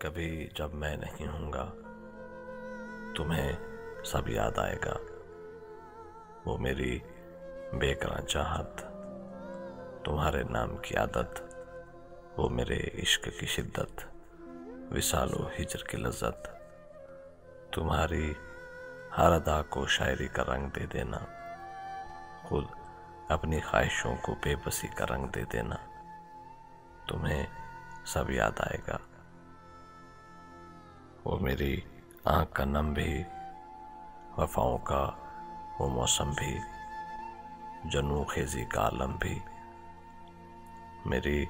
कभी जब मैं नहीं हूँगा, तुम्हें सब याद आएगा। वो मेरी बेकरां चाहत, तुम्हारे नाम की आदत, वो मेरे इश्क की शिद्दत, विसालो हिजर की लज्जत। तुम्हारी हर अदा को शायरी का रंग दे देना, खुद अपनी ख्वाहिशों को बेबसी का रंग दे देना। तुम्हें सब याद आएगा। वो मेरी आँख का नम भी, वफाओं का वो मौसम भी, जनू खेजी का आलम भी, मेरी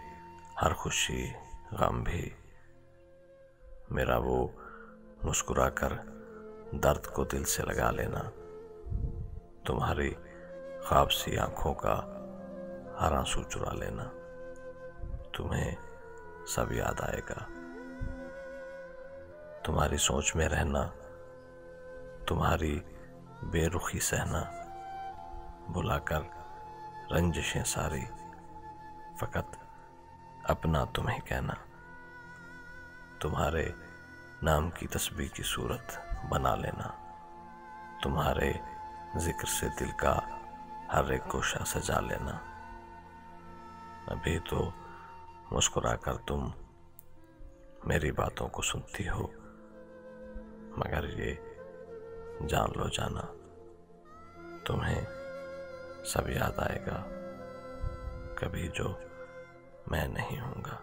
हर खुशी गम भी, मेरा वो मुस्कुरा कर दर्द को दिल से लगा लेना। तुम्हारी ख्वाब सी आँखों का हर आंसू चुरा लेना। तुम्हें सब याद आएगा। तुम्हारी सोच में रहना, तुम्हारी बेरुखी सहना, भुलाकर रंजिशें सारी, फकत अपना तुम्हें कहना। तुम्हारे नाम की तस्बीह की सूरत बना लेना। तुम्हारे जिक्र से दिल का हर एक गोशा सजा लेना। अभी तो मुस्कुरा कर तुम मेरी बातों को सुनती हो, मगर ये जान लो जाना, तुम्हें सब याद आएगा, कभी जो मैं नहीं हूँगा।